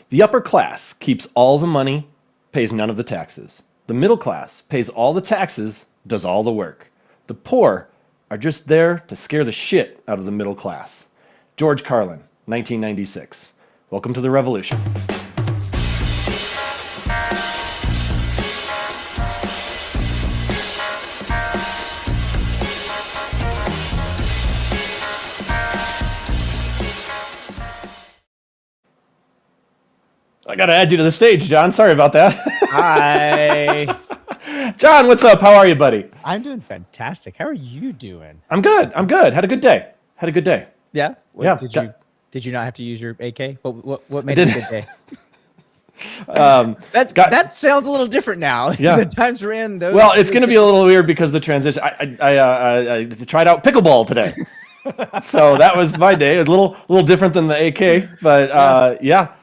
The upper class keeps all the money, pays none of the taxes. The middle class pays all the taxes, does all the work. The poor are just there to scare the shit out of the middle class. George Carlin, 1996. Welcome to the revolution. I got to add you to the stage, John. Sorry about that. Hi. John, what's up? How are you, buddy? I'm doing fantastic. How are you doing? I'm good. Had a good day. Yeah? Yeah. Did you not have to use your AK? What made it a good day? That sounds a little different now. Yeah. The times we're in. Well, it's going to be a little weird because the transition. I tried out pickleball today. So that was my day. It was a little different than the AK, but yeah.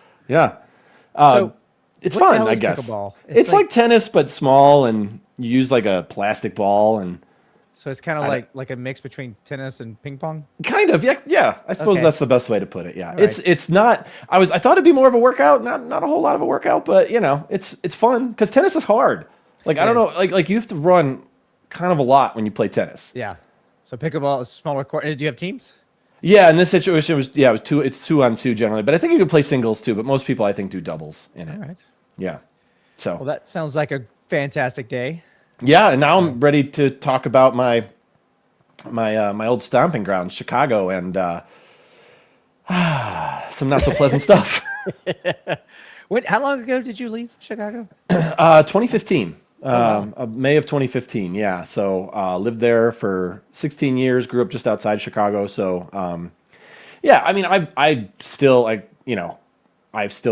So it's fun, I guess. Pickleball? It's like tennis, but small, and you use like a plastic ball, and so it's kind of like a mix between tennis and ping pong. kind of, yeah. I suppose that's the best way to put it. Yeah, Right. it's not. I thought it'd be more of a workout, not a whole lot of a workout, but it's fun because tennis is hard. Like I don't know, like you have to run kind of a lot when you play tennis. Yeah. So pickleball is smaller court. Do you have teams? Yeah, in this situation it was two. It's 2-on-2 generally, but I think you could play singles too. But most people I think do doubles in it. All right. Yeah. So. Well, that sounds like a fantastic day. Yeah, and now I'm ready to talk about my old stomping ground, Chicago, and some not so pleasant stuff. How long ago did you leave Chicago? 2015. Wow. May of 2015. Yeah. So lived there for 16 years. Grew up just outside Chicago. So yeah. I mean, I'm still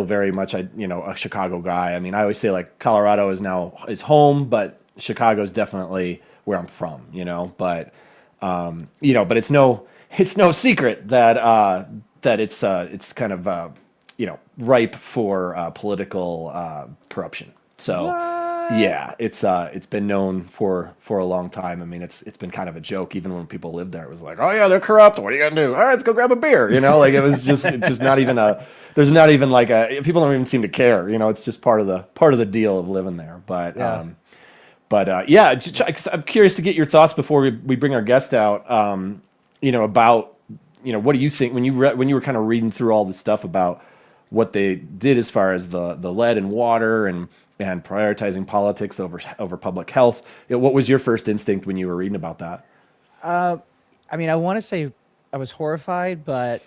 very much a Chicago guy. I mean, I always say like Colorado is home, but Chicago is definitely where I'm from. But it's no secret that it's kind of ripe for political corruption. So. Yeah, it's been known for a long time. I mean, it's been kind of a joke. Even when people lived there, it was like, oh yeah, they're corrupt. What are you gonna do? All right, let's go grab a beer. Like it was it's just not even there's not even like people don't even seem to care. It's just part of the deal of living there. But yeah, I'm curious to get your thoughts before we bring our guest out. About what do you think when you were kind of reading through all this stuff about what they did as far as the lead and water and prioritizing politics over public health. What was your first instinct when you were reading about that? I mean, I want to say I was horrified, but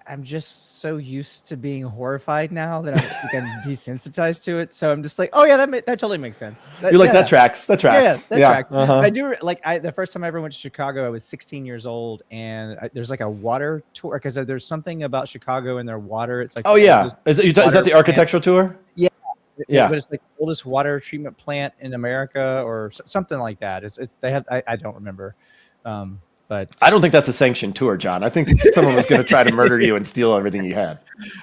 I'm just so used to being horrified now that I'm desensitized to it. So I'm just like, oh yeah, that totally makes sense. That tracks. That tracks. Yeah, that tracks. Uh-huh. I do the first time I ever went to Chicago, I was 16 years old, and there's like a water tour because there's something about Chicago and their water. It's like is that the architectural tour? Yeah, but it's like the oldest water treatment plant in America or something like that. I don't remember, but I don't think that's a sanctioned tour, John. I think someone was going to try to murder you and steal everything you had.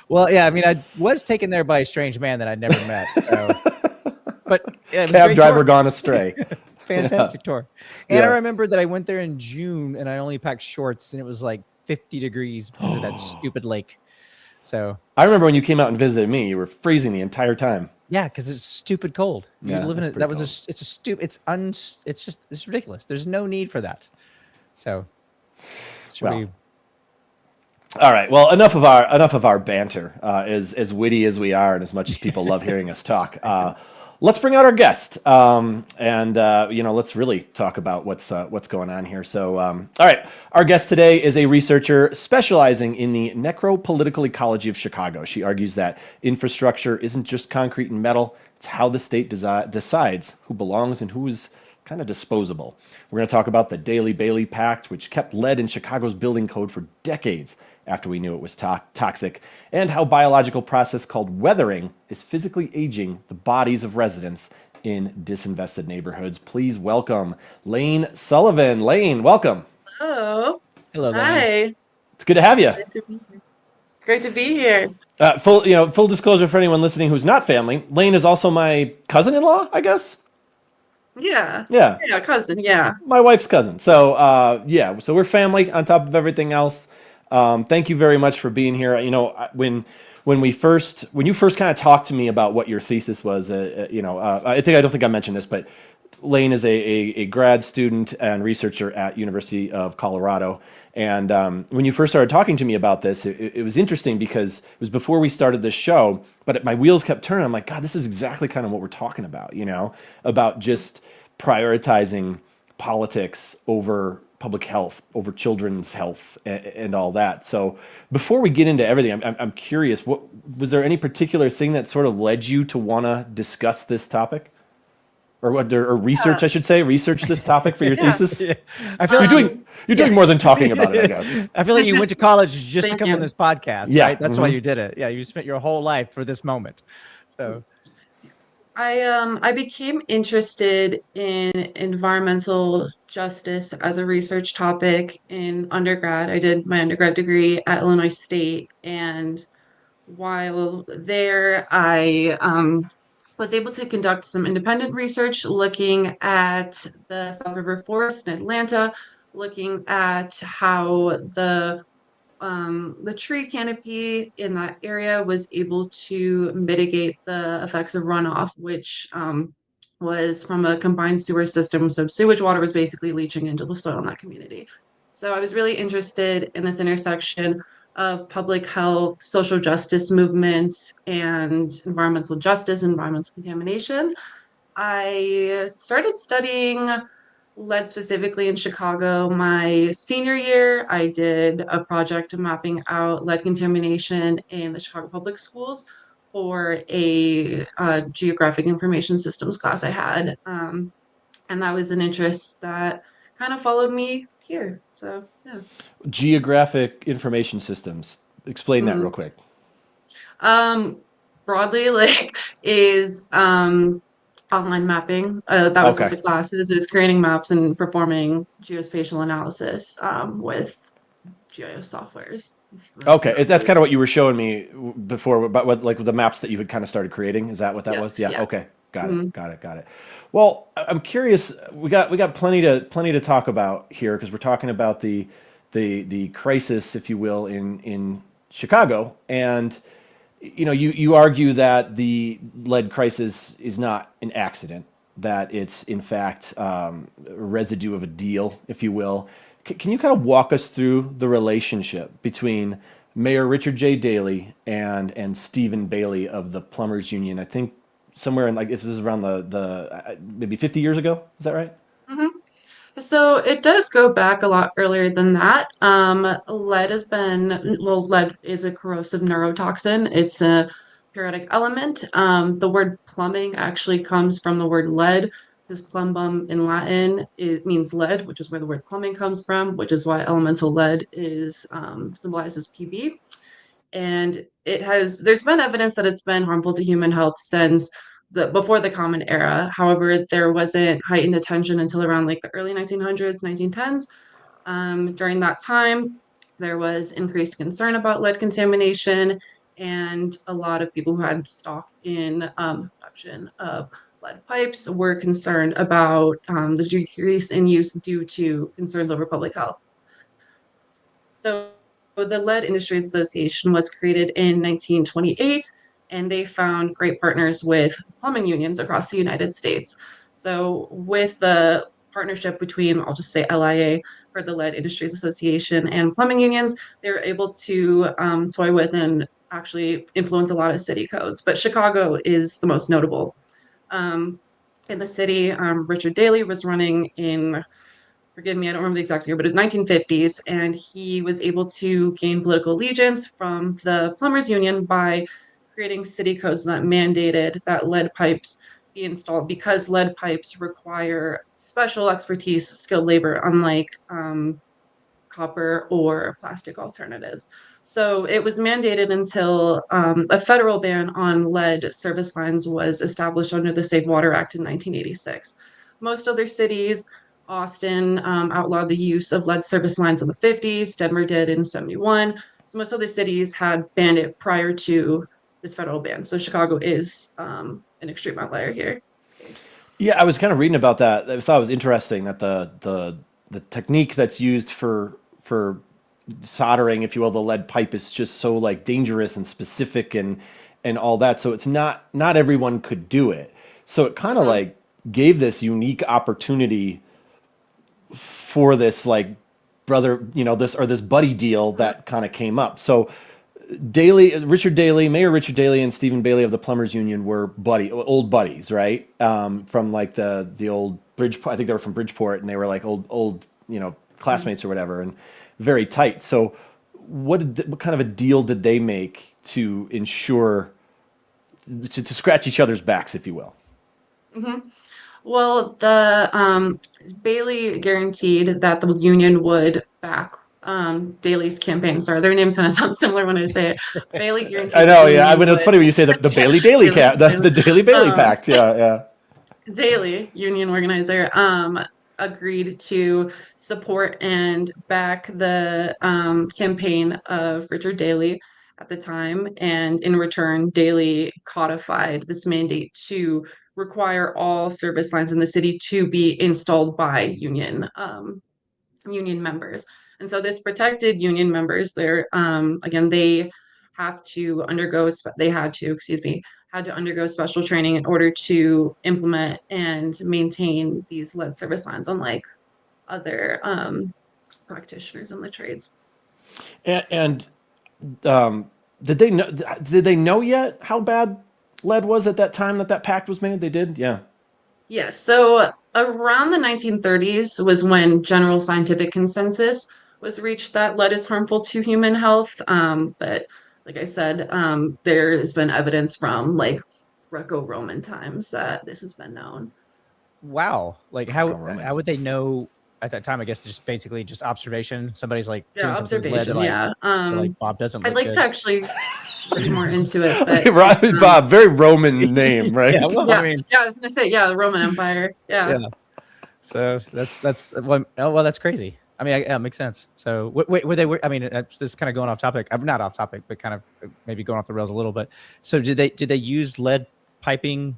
Well, yeah, I mean, I was taken there by a strange man that I'd never met. So. But yeah, it was cab driver gone astray. Fantastic tour. And I remember that I went there in June and I only packed shorts and it was like 50 degrees because of that stupid lake. So I remember when you came out and visited me, you were freezing the entire time. Yeah, because it's stupid cold. You live in it. That was it's ridiculous. There's no need for that. So, all right. Well, enough of our banter. As witty as we are, and as much as people love hearing us talk, let's bring out our guest, and let's really talk about what's going on here. So, all right, our guest today is a researcher specializing in the necropolitical ecology of Chicago. She argues that infrastructure isn't just concrete and metal; it's how the state decides who belongs and who is kind of disposable. We're going to talk about the Daley-Bailey Pact, which kept lead in Chicago's building code for decades after we knew it was toxic, and how a biological process called weathering is physically aging the bodies of residents in disinvested neighborhoods. Please welcome Laine Sullivan. Laine, welcome. Hello. Hello, Laine. Hi. It's good to have you. Nice to be here. Great to be here. Full disclosure for anyone listening who's not family, Laine is also my cousin-in-law, I guess. Yeah. Yeah, cousin. Yeah. my wife's cousin. So so we're family on top of everything else. Thank you very much for being here. When when you first kind of talked to me about what your thesis was, I don't think I mentioned this, but Laine is a grad student and researcher at University of Colorado. And when you first started talking to me about this, it was interesting because it was before we started this show, but my wheels kept turning. I'm like, God, this is exactly kind of what we're talking about, about just prioritizing politics over public health, over children's health, and all that. So before we get into everything, I'm curious, what was there any particular thing that sort of led you to want to discuss this topic? Or research, I should say, research this topic for your thesis. Yeah. I feel like You're doing more than talking about it, I guess. I feel like you went to college just to Thank come you. on this podcast, Yeah. right? That's why you did it. Yeah, you spent your whole life for this moment. So I became interested in environmental justice as a research topic in undergrad. I did my undergrad degree at Illinois State, and while there, I was able to conduct some independent research looking at the South River Forest in Atlanta, looking at how the tree canopy in that area was able to mitigate the effects of runoff, which was from a combined sewer system. So sewage water was basically leaching into the soil in that community. So I was really interested in this intersection of public health, social justice movements, and environmental justice, environmental contamination. I started studying lead specifically in Chicago my senior year. I did a project mapping out lead contamination in the Chicago public schools for a geographic information systems class I had. And that was an interest that kind of followed me here. So, yeah. Geographic information systems. Explain that real quick. Broadly, like, is online mapping. That was what the class is creating maps and performing geospatial analysis with GIS softwares. Okay, that's kind of what you were showing me before about what, like the maps that you had kind of started creating. Is that what that was? Yeah. Yeah. Okay. Got it. Well, I'm curious. We got plenty to talk about here because we're talking about the crisis, if you will, in Chicago, and you argue that the lead crisis is not an accident, that it's in fact a residue of a deal, if you will. Can you kind of walk us through the relationship between Mayor Richard J. Daley and Stephen Bailey of the Plumbers Union? I think somewhere in this is around the maybe 50 years ago. Is that right? Mm-hmm. So it does go back a lot earlier than that. Lead is a corrosive neurotoxin. It's a periodic element. The word plumbing actually comes from the word lead, because plumbum in Latin, it means lead, which is where the word plumbing comes from, which is why elemental lead is symbolizes Pb. And there's been evidence that it's been harmful to human health since before the Common Era. However, there wasn't heightened attention until around like the early 1900s, 1910s. During that time, there was increased concern about lead contamination, and a lot of people who had stock in the production of lead pipes were concerned about the decrease in use due to concerns over public health. So the Lead Industries Association was created in 1928, and they found great partners with plumbing unions across the United States. So with the partnership between, I'll just say LIA for the Lead Industries Association and plumbing unions, they were able to toy with and actually influence a lot of city codes. But Chicago is the most notable. In the city, Richard Daley was running in, forgive me, I don't remember the exact year, but it was 1950s, and he was able to gain political allegiance from the plumbers union by creating city codes that mandated that lead pipes be installed, because lead pipes require special expertise, skilled labor, unlike copper or plastic alternatives. So it was mandated until a federal ban on lead service lines was established under the Safe Water Act in 1986. Most other cities, Austin outlawed the use of lead service lines in the 50s, Denver did in 71. So most other cities had banned it prior to this federal ban. So Chicago is an extreme outlier here in this case. Yeah, I was kind of reading about that. I thought it was interesting that the technique that's used for soldering, if you will, the lead pipe is just so like dangerous and specific and all that. So it's not everyone could do it. So it kind of like gave this unique opportunity for this like brother, this buddy deal that kind of came up. So Mayor Richard Daley and Stephen Bailey of the Plumbers Union were old buddies, right? From like the old I think they were from Bridgeport, and they were like old, classmates or whatever, and very tight. So what kind of a deal did they make to ensure to scratch each other's backs, if you will? Well, the Bailey guaranteed that the union would back Daley's campaign. Sorry, their names kind of sound similar when I say it. Bailey guaranteed. I know, the yeah. I union mean, it's would- funny when you say the Bailey-Daley the Daley-Bailey Pact. Yeah, yeah. Daley, union organizer, agreed to support and back the campaign of Richard Daley at the time. And in return, Daley codified this mandate to require all service lines in the city to be installed by union members. And so this protected union members. They're again, they have to undergo had to undergo special training in order to implement and maintain these lead service lines, unlike other practitioners in the trades. And did they know yet how bad lead was at that time that pact was made? They did, yeah. Yeah, so around the 1930s was when general scientific consensus was reached that lead is harmful to human health. But like I said, there has been evidence from like Greco-Roman times that this has been known. Wow. Like how Roman. would they know at that time? I guess just basically just observation. Somebody's like Yeah, doing something with lead, observation. like, Yeah. like Bob doesn't I'd look like good. to actually read more into it, but Bob, very Roman name, right? Yeah, well, yeah, I mean, yeah, I was gonna say, yeah, the Roman Empire. Yeah. yeah. So that's well, that's crazy. I mean, yeah, it makes sense. So wait, I mean, this is kind of going off topic. I'm not off topic, but kind of maybe going off the rails a little bit. So did they use lead piping?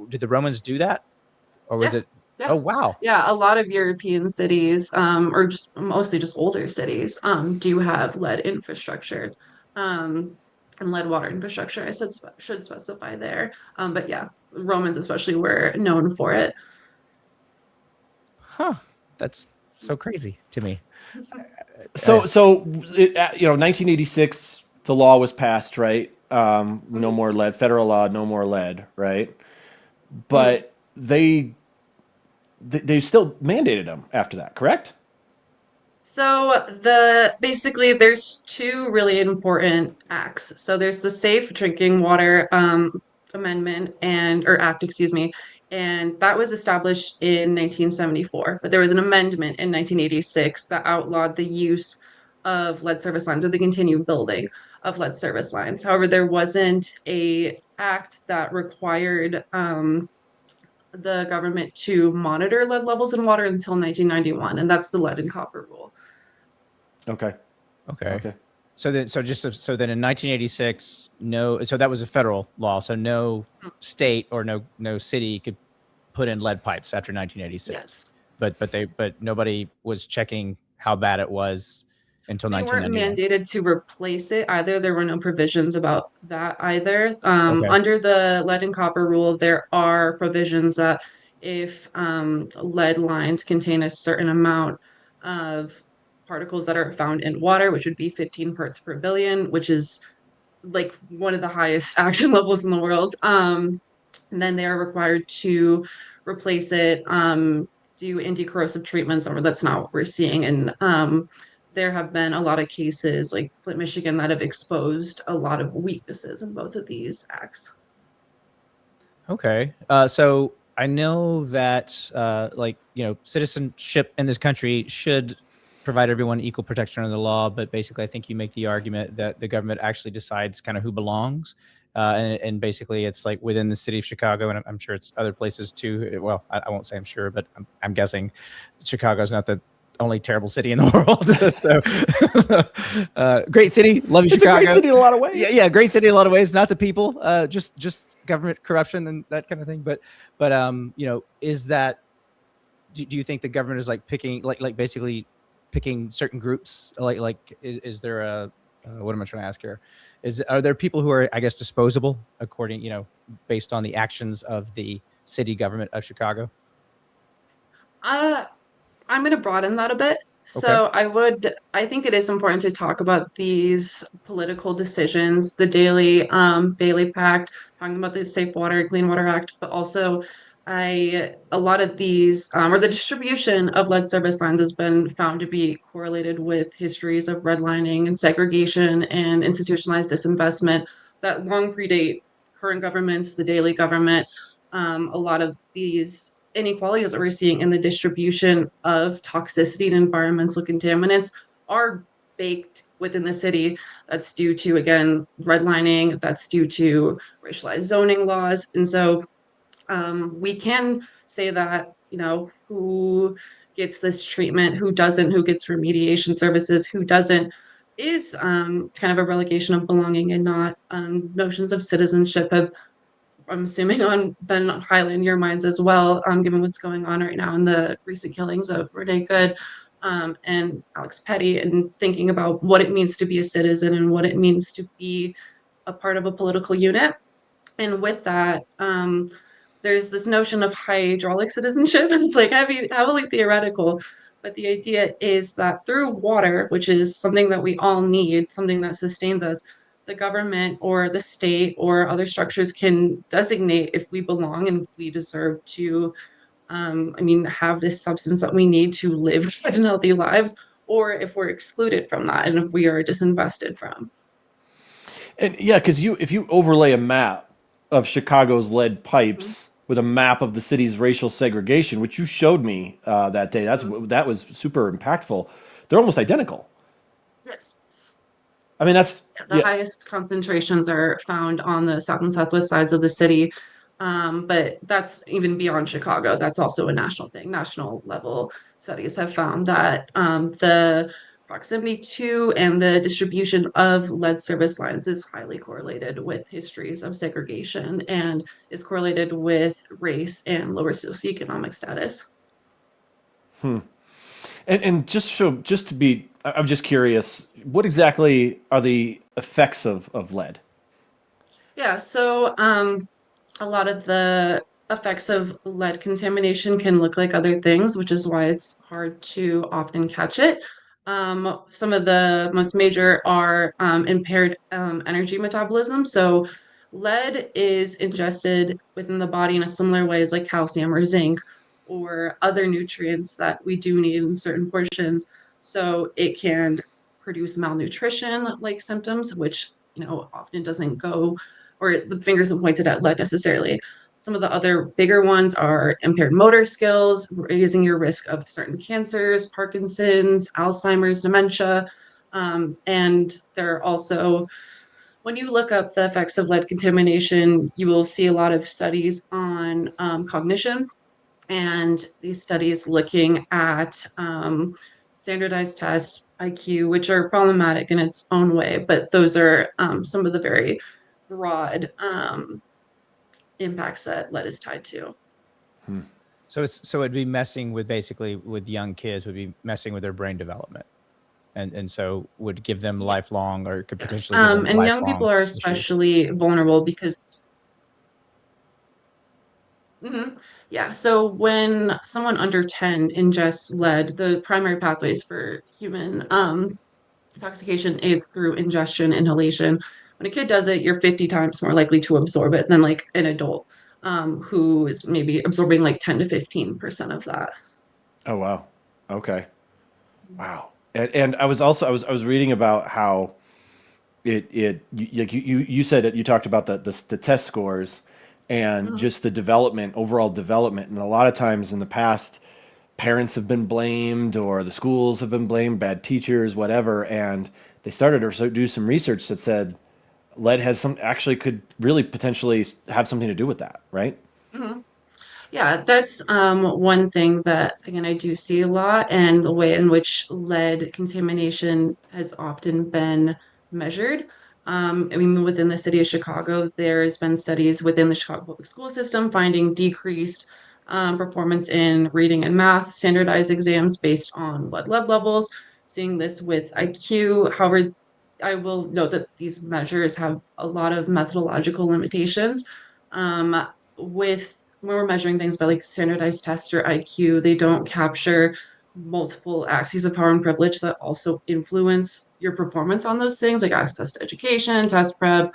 Did the Romans do that, or was Yes. it? Yeah. Oh wow. Yeah, a lot of European cities, or just mostly just older cities, do have lead infrastructure, and lead water infrastructure. I should specify there. But yeah, Romans especially were known for it. Huh. That's so crazy to me. So 1986, the law was passed, right? No more lead, federal law, no more lead, right? But they still mandated them after that, correct? So basically there's two really important acts. So there's the Safe Drinking Water Amendment or Act, excuse me, and that was established in 1974. But there was an amendment in 1986 that outlawed the use of lead service lines or the continued building of lead service lines. However, there wasn't a act that required the government to monitor lead levels in water until 1991, and that's the lead and copper rule. Okay. So then in 1986, so that was a federal law. So no state or no city could put in lead pipes after 1986. Yes. But nobody was checking how bad it was until They weren't 1991. mandated to replace it either. There were no provisions about that either. Okay. Under the lead and copper rule, there are provisions that if lead lines contain a certain amount of particles that are found in water, which would be 15 parts per billion, which is like one of the highest action levels in the world, and then they are required to replace it, do anti-corrosive treatments, or that's not what we're seeing. And there have been a lot of cases like Flint, Michigan, that have exposed a lot of weaknesses in both of these acts. Okay. So I know that citizenship in this country should provide everyone equal protection under the law, but basically I think you make the argument that the government actually decides kind of who belongs. And basically it's like within the city of Chicago, and I'm sure it's other places too. Well, I won't say I'm sure, but I'm guessing Chicago's not the only terrible city in the world. Great city. Love you, It's Chicago. a great city in a lot of ways. Yeah, great city in a lot of ways. Not the people, just government corruption and that kind of thing. But is that? Do you think the government is like picking, like basically picking certain groups? Like is there a what am I trying to ask here? Are there people who are, I guess, disposable according, based on the actions of the city government of Chicago? Uh, I'm going to broaden that a bit. Okay. So I think it is important to talk about these political decisions, the Daley-Bailey Pact, talking about the Safe Water and Clean Water Act, but also a lot of these, or the distribution of lead service lines has been found to be correlated with histories of redlining and segregation and institutionalized disinvestment that long predate current governments, the Daley government. A lot of these inequalities that we're seeing in the distribution of toxicity and environmental contaminants are baked within the city. That's due to, again, redlining, that's due to racialized zoning laws. And so we can say that, who gets this treatment, who doesn't, who gets remediation services, who doesn't, is kind of a relegation of belonging and not. Notions of citizenship have, I'm assuming, been highly in your minds as well, given what's going on right now in the recent killings of Renee Good and Alex Petty, and thinking about what it means to be a citizen and what it means to be a part of a political unit. And with that, there's this notion of hydraulic citizenship, and it's like heavily theoretical. But the idea is that through water, which is something that we all need, something that sustains us, the government or the state or other structures can designate if we belong and if we deserve to, have this substance that we need to live good and healthy lives, or if we're excluded from that and if we are disinvested from. And yeah, because if you overlay a map of Chicago's lead Mm-hmm. pipes with a map of the city's racial segregation, which you showed me that day, that was super impactful. They're almost identical. Yes. I mean, that's The yeah. highest concentrations are found on the south and southwest sides of the city. But that's even beyond Chicago. That's also a national thing. National level studies have found that the proximity to and the distribution of lead service lines is highly correlated with histories of segregation and is correlated with race and lower socioeconomic status. And just to be, I'm just curious, what exactly are the effects of lead? Yeah, so a lot of the effects of lead contamination can look like other things, which is why it's hard to often catch it. Some of the most major are impaired energy metabolism. So lead is ingested within the body in a similar way as like calcium or zinc or other nutrients that we do need in certain portions. So it can produce malnutrition like symptoms, which often doesn't go, or the fingers are pointed at lead necessarily. Some of the other bigger ones are impaired motor skills, raising your risk of certain cancers, Parkinson's, Alzheimer's, dementia. And there are also, when you look up the effects of lead contamination, you will see a lot of studies on cognition. And these studies looking at standardized tests, IQ, which are problematic in its own way, but those are some of the very broad impacts that lead is tied to. So it'd be messing with, basically, with young kids, would be messing with their brain development, and so would give them lifelong, or could Yes. potentially give them And young people lifelong are issues. especially vulnerable because, Mhm. Yeah, so when someone under 10 ingests lead, the primary pathways for human intoxication is through ingestion, inhalation. When a kid does it, you're 50 times more likely to absorb it than like an adult who is maybe absorbing like 10 to 15% of that. Oh wow. Okay. Wow. And I was reading about how you said it, you talked about the test scores and Mhm. just the development, overall development, and a lot of times in the past parents have been blamed or the schools have been blamed, bad teachers, whatever, and they started to do some research that said lead has some actually could really potentially have something to do with that, right? Mhm. Yeah, that's one thing that, again, I do see a lot, and the way in which lead contamination has often been measured. Within the city of Chicago, there's been studies within the Chicago public school system finding decreased performance in reading and math, standardized exams based on lead levels, seeing this with IQ. However, I will note that these measures have a lot of methodological limitations. With when we're measuring things by like standardized test or IQ, they don't capture multiple axes of power and privilege that also influence your performance on those things, like access to education, test prep,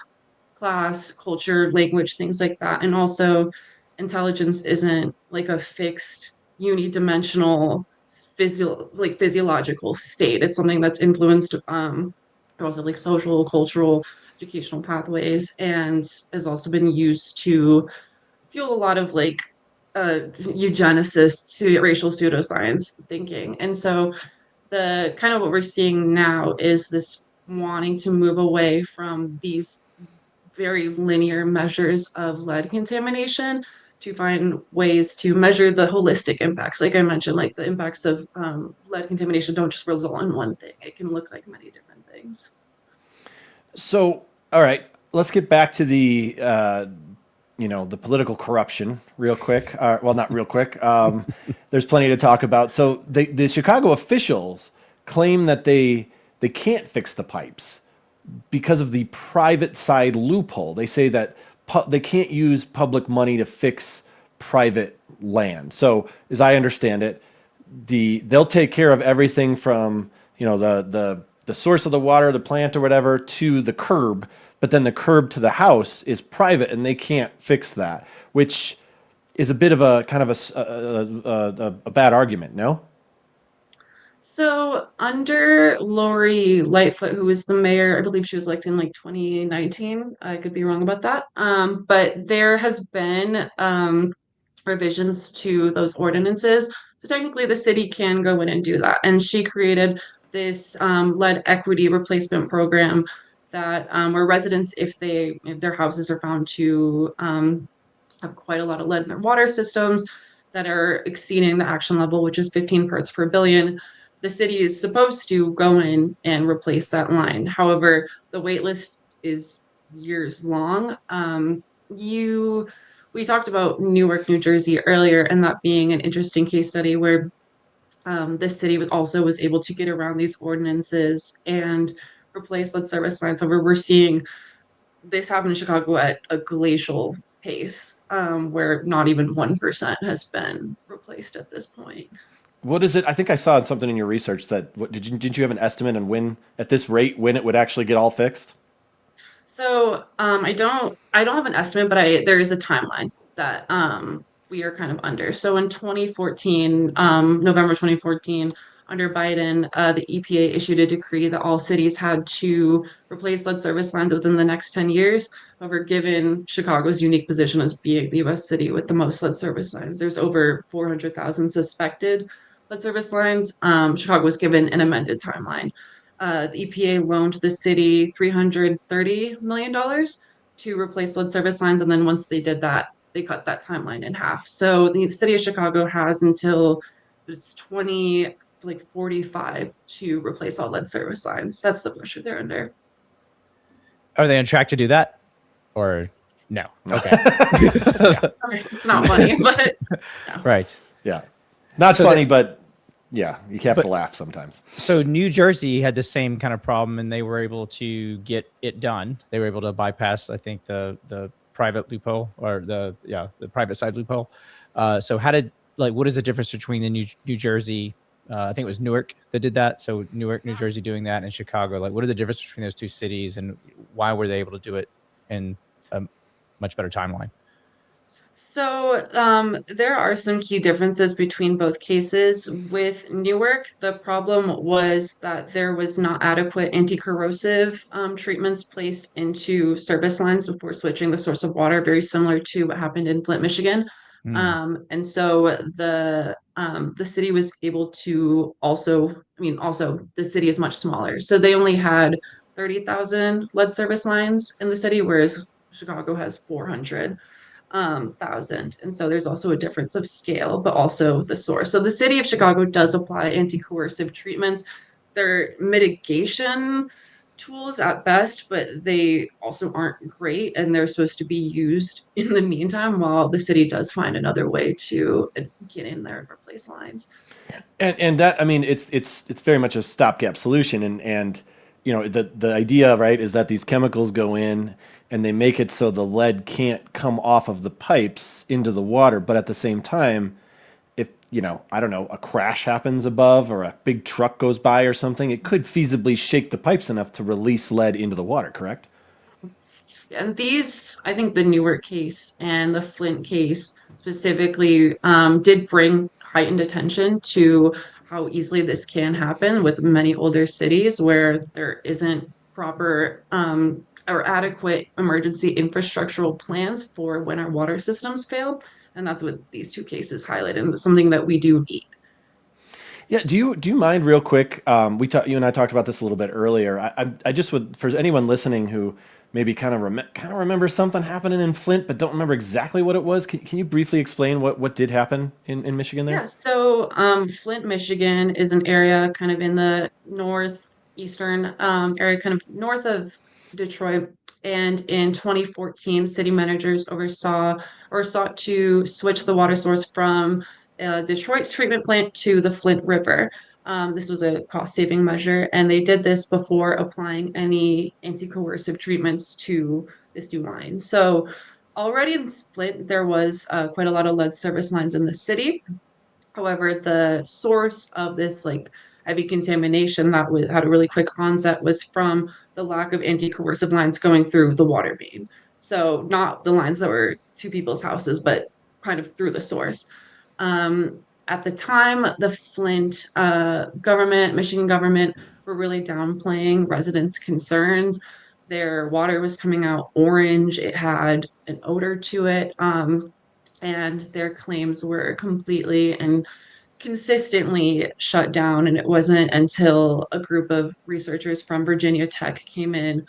class, culture, language, things like that. And also, intelligence isn't like a fixed unidimensional physiological state. It's something that's influenced also like social, cultural, educational pathways, and has also been used to fuel a lot of like eugenicists, racial pseudoscience thinking. And so the kind of what we're seeing now is this wanting to move away from these very linear measures of lead contamination to find ways to measure the holistic impacts. Like I mentioned, like the impacts of lead contamination don't just result in one thing. It can look like many different things. So, all right, let's get back to the the political corruption real quick. Well, not real quick. There's plenty to talk about. So the Chicago officials claim that they can't fix the pipes because of the private side loophole. They say that they can't use public money to fix private land. So as I understand it, they'll take care of everything from the source of the water, the plant or whatever, to the curb, but then the curb to the house is private and they can't fix that, which is a bit of a kind of a bad argument, no? So under Lori Lightfoot, who was the mayor, I believe she was elected in like 2019. I could be wrong about that. But there has been revisions to those ordinances. So technically the city can go in and do that. And she created this lead equity replacement program that where residents, if their houses are found to have quite a lot of lead in their water systems that are exceeding the action level, which is 15 parts per billion, the city is supposed to go in and replace that line. However, the wait list is years long. We talked about Newark, New Jersey earlier, and that being an interesting case study where the city also was able to get around these ordinances and replace lead service lines. However, we're seeing this happen in Chicago at a glacial pace, where not even 1% has been replaced at this point. What is it? I think I saw something in your research that did you have an estimate on when, at this rate, when it would actually get all fixed? So I don't have an estimate, but there is a timeline that we are kind of under. So in 2014, November 2014, under Biden, the EPA issued a decree that all cities had to replace lead service lines within the next 10 years. However, given Chicago's unique position as being the U.S. city with the most lead service lines, there's over 400,000 suspected lead service lines. Chicago was given an amended timeline. The EPA loaned the city $330 million to replace lead service lines. And then once they did that, they cut that timeline in half. So the city of Chicago has until it's 2045 to replace all lead service lines. That's the pressure they're under. Are they on track to do that? Or no? Okay. It's not funny, but yeah. Right. Yeah. Not so funny, but yeah, you have to laugh sometimes. So New Jersey had the same kind of problem, and they were able to get it done. They were able to bypass, I think, the private loophole or the private side loophole. So what is the difference between the New Jersey? I think it was Newark that did that. So Newark, New Jersey doing that, and Chicago. Like, what are the differences between those two cities, and why were they able to do it in a much better timeline? So there are some key differences between both cases. With Newark, the problem was that there was not adequate anti-corrosive treatments placed into service lines before switching the source of water, very similar to what happened in Flint, Michigan. And so the city was able to also the city is much smaller. So they only had 30,000 lead service lines in the city, whereas Chicago has 400,000. And so there's also a difference of scale, but also the source. So the city of Chicago does apply anti-coercive treatments. Their mitigation tools at best, but they also aren't great, and they're supposed to be used in the meantime while the city does find another way to get in there and replace lines. And that, I mean, it's very much a stopgap solution, and you know, the idea, right, is that these chemicals go in and they make it so the lead can't come off of the pipes into the water, but at the same time, if, you know, I don't know, a crash happens above or a big truck goes by or something, it could feasibly shake the pipes enough to release lead into the water, correct? And these, I think the Newark case and the Flint case specifically did bring heightened attention to how easily this can happen with many older cities where there isn't proper or adequate emergency infrastructural plans for when our water systems fail. And that's what these two cases highlight, and something that we do need. Yeah. Do you mind real quick? You and I talked about this a little bit earlier. I just would, for anyone listening who maybe kind of remember something happening in Flint, but don't remember exactly what it was. Can you briefly explain what did happen in Michigan there? Yeah, so Flint, Michigan is an area kind of in the northeastern area, kind of north of Detroit. And in 2014, city managers oversaw or sought to switch the water source from Detroit's treatment plant to the Flint River. This was a cost-saving measure, and they did this before applying any anti-coercive treatments to this new line. So already in Flint, there was quite a lot of lead service lines in the city. However, the source of this like heavy contamination that had a really quick onset was from the lack of anti-coercive lines going through the water main. So not the lines that were to people's houses, but kind of through the source. At the time, the Flint government, Michigan government, were really downplaying residents' concerns. Their water was coming out orange. It had an odor to it. And their claims were completely and consistently shut down. And it wasn't until a group of researchers from Virginia Tech came in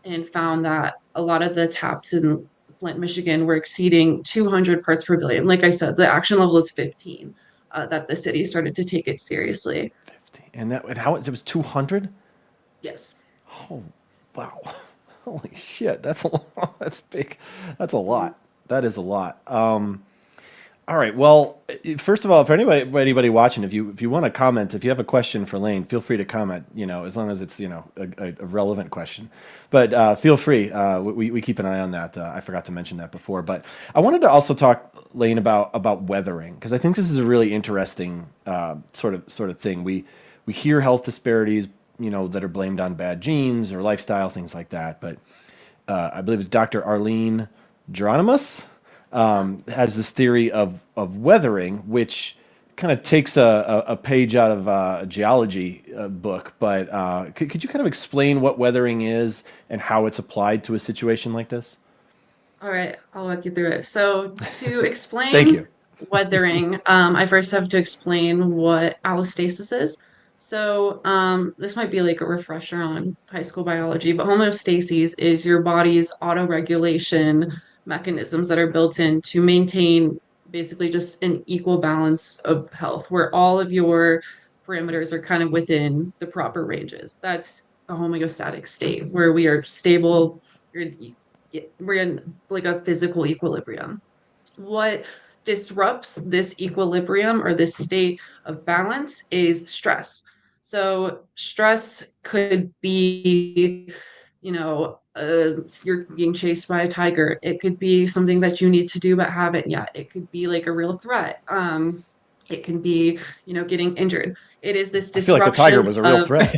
and found that a lot of the taps in Flint, Michigan were exceeding 200 parts per billion. Like I said, the action level is 15, that the city started to take it seriously. 50. And how it was 200? Yes. Oh, wow. Holy shit. That's a lot. That's big. That's a lot. That is a lot. All right. Well, first of all, for anybody watching, if you want to comment, if you have a question for Laine, feel free to comment. You know, as long as it's a relevant question. But feel free. We keep an eye on that. I forgot to mention that before. But I wanted to also talk, Laine, about weathering, because I think this is a really interesting sort of thing. We hear health disparities, that are blamed on bad genes or lifestyle, things like that. But I believe it's Dr. Arlene Geronimus has this theory of weathering, which kind of takes a page out of a geology book. But could you kind of explain what weathering is and how it's applied to a situation like this? All right, I'll walk you through it. So to explain Thank you. weathering, I first have to explain what allostasis is. So this might be like a refresher on high school biology, but homeostasis is your body's auto-regulation mechanisms that are built in to maintain basically just an equal balance of health, where all of your parameters are kind of within the proper ranges. That's a homeostatic state where we are stable, we're in like a physical equilibrium. What disrupts this equilibrium or this state of balance is stress. So stress could be, you're being chased by a tiger. It could be something that you need to do but haven't yet. It could be like a real threat. It can be, getting injured. It is this I feel like the tiger was a real threat.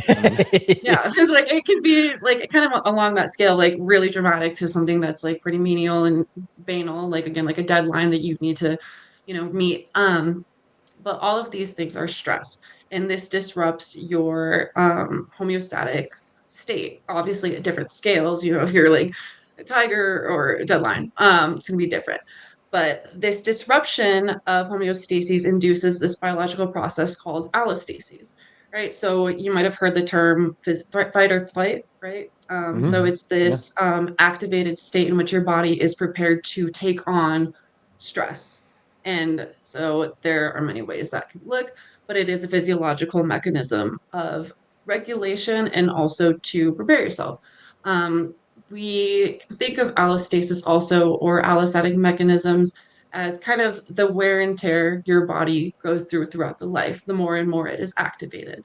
Yeah, it's like it could be like kind of along that scale, like really dramatic to something that's like pretty menial and banal, like again, like a deadline that you need to, meet. But all of these things are stress, and this disrupts your homeostatic state. Obviously, at different scales, if you're like a tiger or a deadline, it's gonna be different. But this disruption of homeostasis induces this biological process called allostasis, right? So you might have heard the term fight or flight, right? So it's this activated state in which your body is prepared to take on stress. And so there are many ways that can look, but it is a physiological mechanism of regulation and also to prepare yourself. Um, we think of allostasis also, or allostatic mechanisms, as kind of the wear and tear your body goes through throughout the life, the more and more it is activated,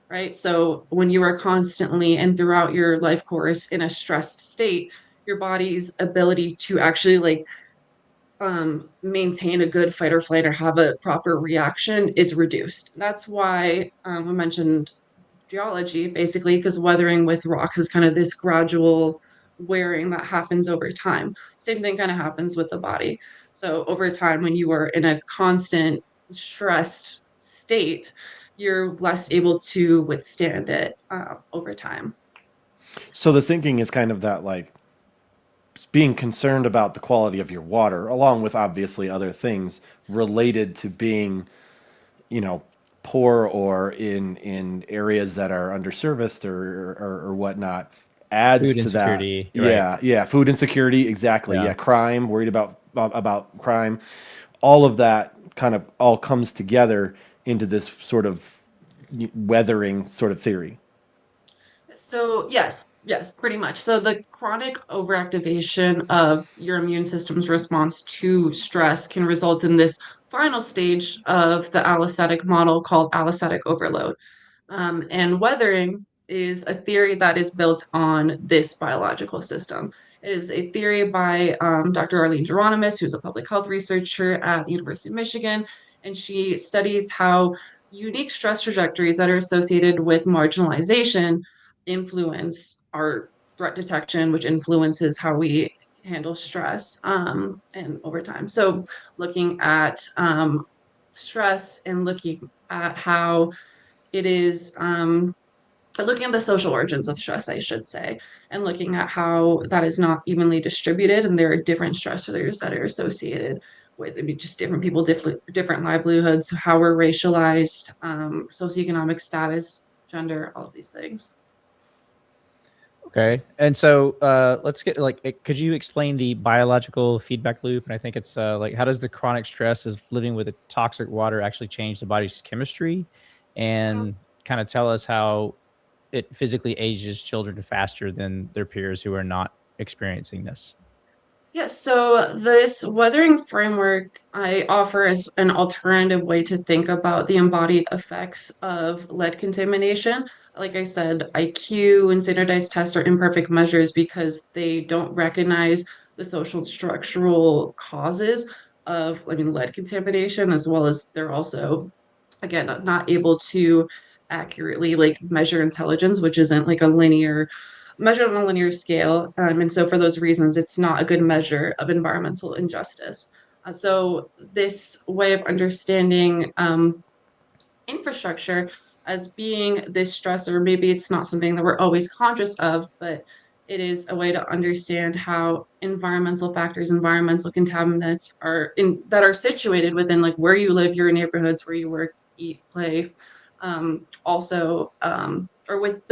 right? So when you are constantly and throughout your life course in a stressed state, your body's ability to actually like maintain a good fight or flight or have a proper reaction is reduced. That's why we mentioned geology, basically, because weathering with rocks is kind of this gradual wearing that happens over time. Same thing kind of happens with the body. So over time, when you are in a constant stressed state, you're less able to withstand it over time. So the thinking is kind of that, like, being concerned about the quality of your water, along with obviously other things related to being, you know, poor or in areas that are underserviced or whatnot, adds Food to that. insecurity, right? Yeah, yeah, food insecurity, exactly. Yeah. Yeah, crime, worried about crime, all of that kind of all comes together into this sort of weathering sort of theory. So yes, pretty much. So the chronic overactivation of your immune system's response to stress can result in this final stage of the allostatic model called allostatic overload. And weathering is a theory that is built on this biological system. It is a theory by Dr. Arlene Geronimus, who's a public health researcher at the University of Michigan, and she studies how unique stress trajectories that are associated with marginalization influence our threat detection, which influences how we handle stress and over time. So, looking at stress and looking at how it is looking at the social origins of stress, I should say, and looking at how that is not evenly distributed, and there are different stressors that are associated with, I mean, just different people, different livelihoods, how we're racialized, socioeconomic status, gender, all of these things. Okay. And so let's get like, could you explain the biological feedback loop? And I think it's like, how does the chronic stress of living with a toxic water actually change the body's chemistry, and kind of tell us how it physically ages children faster than their peers who are not experiencing this? Yes, so this weathering framework I offer as an alternative way to think about the embodied effects of lead contamination. Like I said, IQ and standardized tests are imperfect measures because they don't recognize the social structural causes of, I mean, lead contamination, as well as they're also, again, not able to accurately like measure intelligence, which isn't like a linear measured on a linear scale. And so, for those reasons, it's not a good measure of environmental injustice. So, this way of understanding infrastructure as being this stressor, maybe it's not something that we're always conscious of, but it is a way to understand how environmental factors, environmental contaminants are in that are situated within like where you live, your neighborhoods, where you work, eat, play, also or with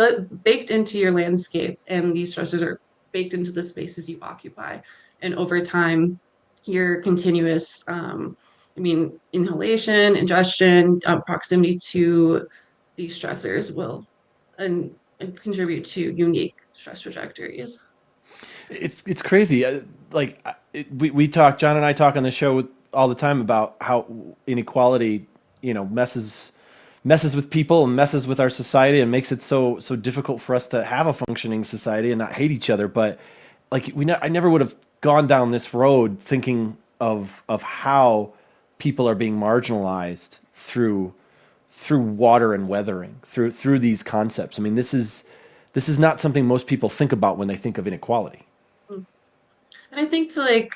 baked into your landscape, and these stressors are baked into the spaces you occupy, and over time your continuous I mean inhalation, ingestion, proximity to these stressors will and contribute to unique stress trajectories. It's crazy. We talk, John and I talk on the show all the time about how inequality, you know, messes with people and messes with our society and makes it so difficult for us to have a functioning society and not hate each other. But like I never would have gone down this road thinking of how people are being marginalized through water and weathering, through these concepts. I mean, this is not something most people think about when they think of inequality. And I think to like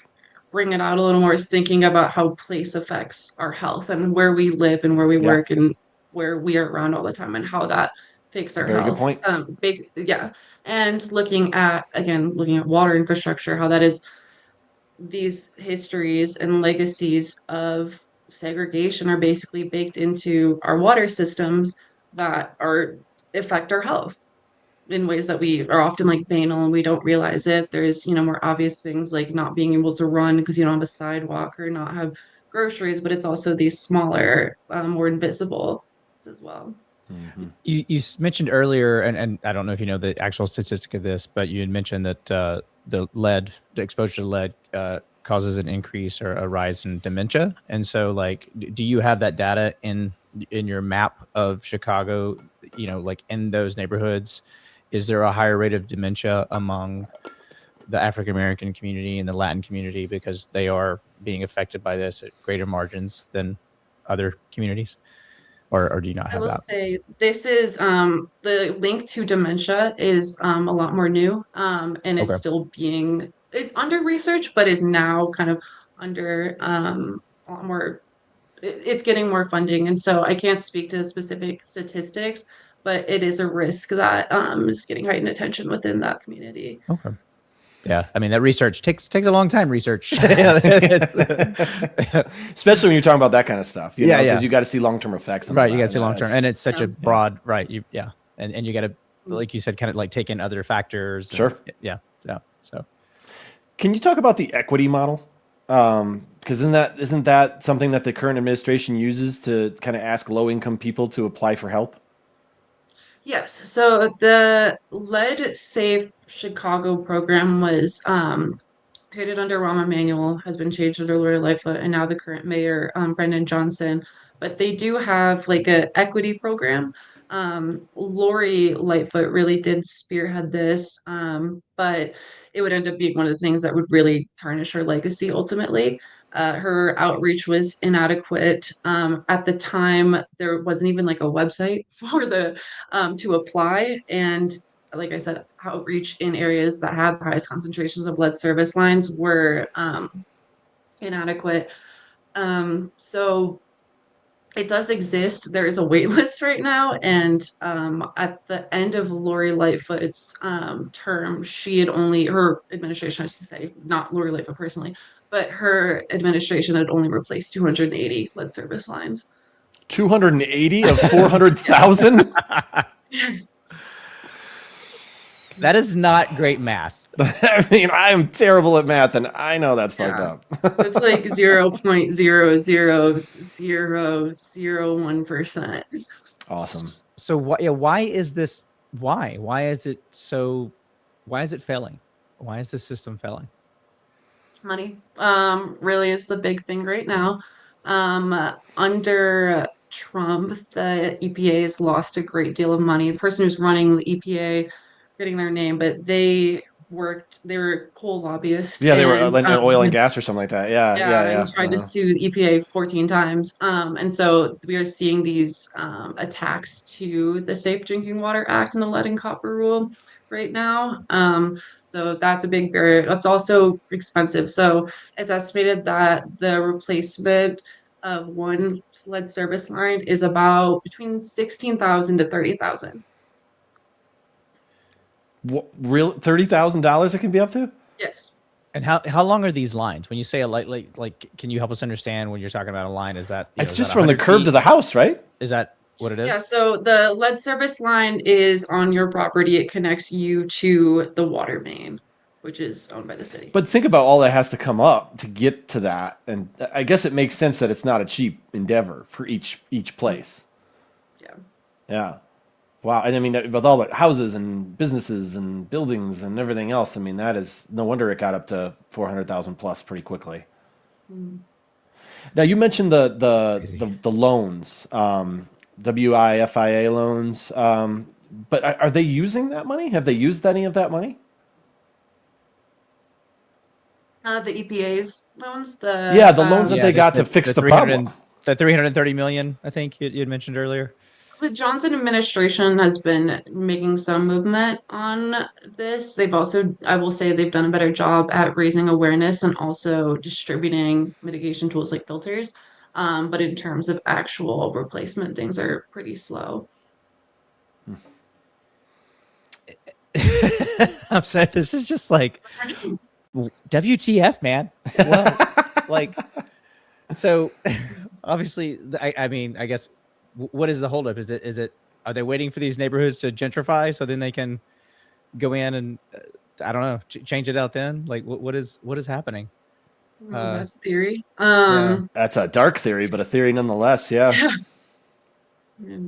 bring it out a little more is thinking about how place affects our health and where we live and where we Yeah, work and where we are around all the time and how that affects our very good health. point. Big, yeah. And looking at water infrastructure, how that is these histories and legacies of segregation are basically baked into our water systems that are affect our health in ways that we are often like banal and we don't realize it. There's, more obvious things like not being able to run because you don't have a sidewalk or not have groceries, but it's also these smaller, more invisible as well. You mentioned earlier, and I don't know if you know the actual statistic of this, but you had mentioned that the exposure to lead causes an increase or a rise in dementia. And so, like, do you have that data in your map of Chicago? You know, like in those neighborhoods, is there a higher rate of dementia among the African American community and the Latin community because they are being affected by this at greater margins than other communities? Or do you not I have will that? say this is the link to dementia is a lot more new and is Okay. still being is under research, but is now kind of under a lot more it's getting more funding. And so I can't speak to specific statistics, but it is a risk that is getting heightened attention within that community. Okay. Yeah, I mean that research takes a long time. Research, Especially when you're talking about that kind of stuff. You know, because you got to see long-term effects. Right, you got to see long-term, and it's such a Yeah. broad, right? And you got to, like you said, kind of like take in other factors. Sure. Yeah. So, Can you talk about the equity model? Because isn't that something that the current administration uses to kind of ask low-income people to apply for help? Yes, so the Lead Safe Chicago program was created under Rahm Emanuel, has been changed under Lori Lightfoot, and now the current mayor, Brendan Johnson. But they do have like a equity program. Lori Lightfoot really did spearhead this, but it would end up being one of the things that would really tarnish her legacy ultimately. Her outreach was inadequate. At the time, there wasn't even like a website for the to apply, and like I said, outreach in areas that had the highest concentrations of lead service lines were inadequate. So it does exist. There is a wait list right now, and at the end of Lori Lightfoot's term, her administration, I should say, not Lori Lightfoot personally, but her administration had only replaced 280 lead service lines. 280 of 400,000? that is not great math. I mean, I am terrible at math, and I know that's fucked up. It's like 0.00001%. Awesome. So why is this? Why is it so? Why is it failing? Why is the system failing? Money really is the big thing right now. Under Trump, the EPA has lost a great deal of money. The person who's running the EPA, getting their name, but they were coal lobbyists. Yeah, they were oil and gas or something like that. Yeah. And tried to sue the EPA 14 times. And so we are seeing these attacks to the Safe Drinking Water Act and the Lead and Copper Rule right now. So that's a big barrier. It's also expensive. So it's estimated that the replacement of one lead service line is about between 16,000 to 30,000. What, real $30,000 it can be up to? Yes. And how long are these lines? When you say a light, like, can you help us understand when you're talking about a line? Is that It's is just that from the 100 curb feet? to the house, right? Is that what it is? Yeah, so the lead service line is on your property. It connects you to the water main, which is owned by the city. But think about all that has to come up to get to that, and I guess it makes sense that it's not a cheap endeavor for each place. Yeah. Yeah. Wow. And I mean, with all the houses and businesses and buildings and everything else, I mean, that is no wonder it got up to 400,000 plus pretty quickly. Now you mentioned the loans, WIFIA loans, but are they using that money? Have they used any of that money? The EPA's loans, The loans that they got to fix the 300 problem. The 330 million, I think you had mentioned earlier. the Johnson administration has been making some movement on this. They've also, I will say, they've done a better job at raising awareness and also distributing mitigation tools like filters. But in terms of actual replacement, things are pretty slow. I'm saying this is just like WTF, man. Well, like, so obviously, I mean, I guess, what is the holdup? Is it, are they waiting for these neighborhoods to gentrify so then they can go in and, I don't know, change it out then? Like, what is happening? That's a theory. That's a dark theory, but a theory nonetheless. Yeah. Yeah.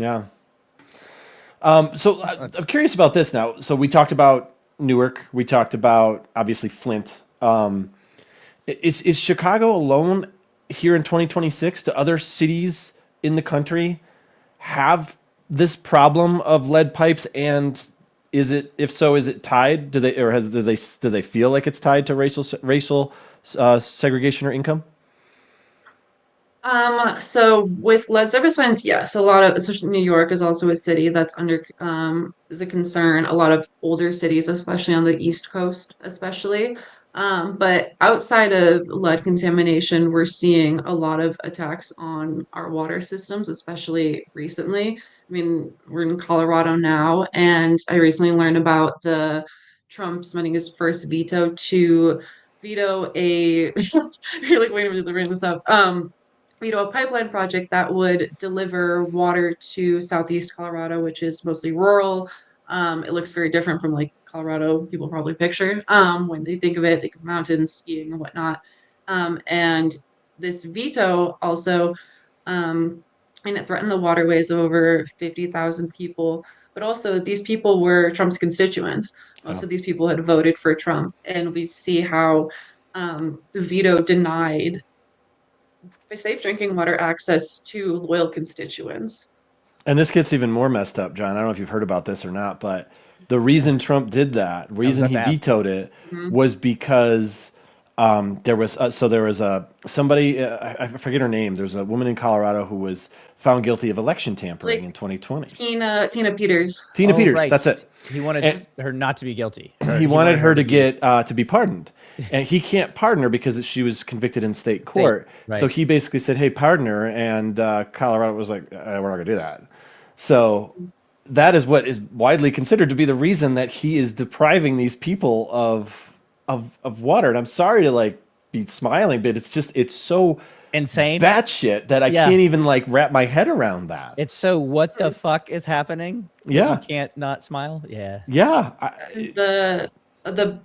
Yeah. So I'm curious about this now. So we talked about Newark. We talked about obviously Flint. Is Chicago alone here in 2026? Do other cities in the country have this problem of lead pipes? And if so, is it tied? Do they feel like it's tied to racial segregation or income? So with lead service lines, yes, a lot of, especially New York is also a city that's under, is a concern. A lot of older cities, especially on the East Coast, especially. But outside of lead contamination, we're seeing a lot of attacks on our water systems, especially recently. I mean, we're in Colorado now, and I recently learned about the Trump submitting his first veto to veto a, you're like, wait a minute, to bring this up. A pipeline project that would deliver water to Southeast Colorado, which is mostly rural. It looks very different from like Colorado people probably picture when they think of it, think of mountains, skiing, and whatnot. And this veto also, and it threatened the waterways of over 50,000 people. But also, these people were Trump's constituents. Most Oh. of these people had voted for Trump, and we see how the veto denied safe drinking water access to loyal constituents. And this gets even more messed up, John. I don't know if you've heard about this or not, but the reason Trump did that, reason he vetoed it, was because there was somebody, I forget her name. There's a woman in Colorado who was found guilty of election tampering in 2020. Tina Peters. Tina Peters, right. that's it. He wanted her not to be guilty. He wanted her to get to be pardoned, and he can't pardon her because she was convicted in state court. Right. So he basically said, "Hey, pardon her," and Colorado was like, "We're not going to do that." So that is what is widely considered to be the reason that he is depriving these people of water. And I'm sorry to like be smiling, but it's so insane batshit that I can't even like wrap my head around that. It's so what the fuck is happening? Yeah. You can't not smile. Yeah. Yeah. The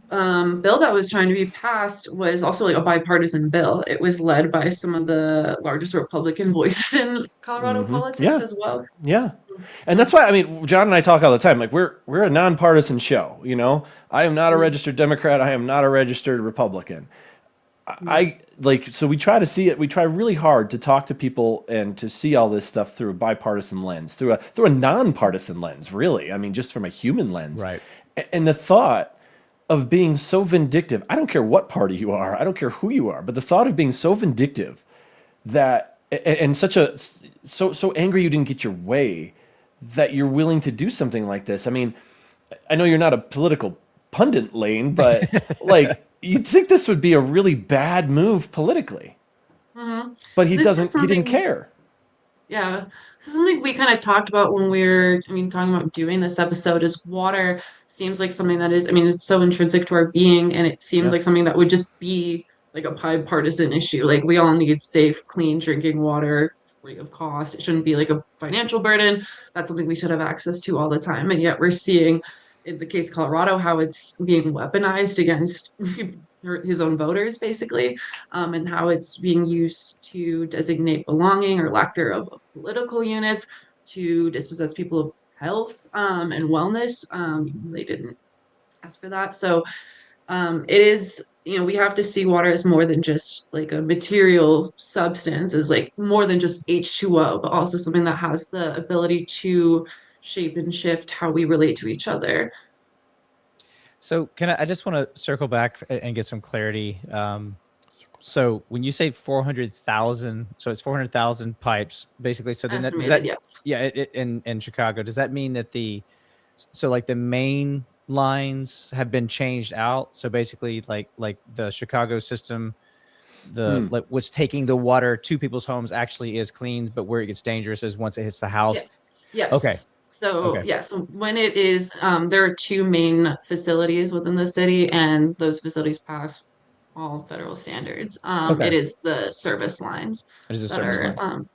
bill that was trying to be passed was also like a bipartisan bill. It was led by some of the largest Republican voices in Colorado politics as well. Yeah. And that's why, I mean, John and I talk all the time. Like we're a nonpartisan show, you know. I am not a registered Democrat. I am not a registered Republican. So we try to see it. We try really hard to talk to people and to see all this stuff through a bipartisan lens, through a nonpartisan lens, really. I mean, just from a human lens. Right. And the thought of being so vindictive, I don't care what party you are, I don't care who you are, but the thought of being so vindictive that and so angry you didn't get your way that you're willing to do something like this. I mean, I know you're not a political pundit, Laine, but like you'd think this would be a really bad move politically. Mm-hmm. But he didn't care. Yeah. This is something we kind of talked about when we were, talking about doing this episode is water seems like something that is, it's so intrinsic to our being, and it seems like something that would just be like a bipartisan issue. Like we all need safe, clean drinking water free of cost. It shouldn't be like a financial burden. That's something we should have access to all the time. And yet we're seeing in the case of Colorado how it's being weaponized against his own voters, basically, and how it's being used to designate belonging or lack thereof of political units, to dispossess people of health and wellness. They didn't ask for that. So it is, we have to see water as more than just like a material substance, as like more than just H2O, but also something that has the ability to shape and shift how we relate to each other. So I just want to circle back and get some clarity. So when you say 400,000, so it's 400,000 pipes basically. So then Yes. In Chicago, does that mean that the main lines have been changed out? So basically like the Chicago system, what's taking the water to people's homes actually is clean, but where it gets dangerous is once it hits the house. Yes. Okay. So when it is, there are two main facilities within the city, and those facilities pass all federal standards. It is the service lines. It is the service lines.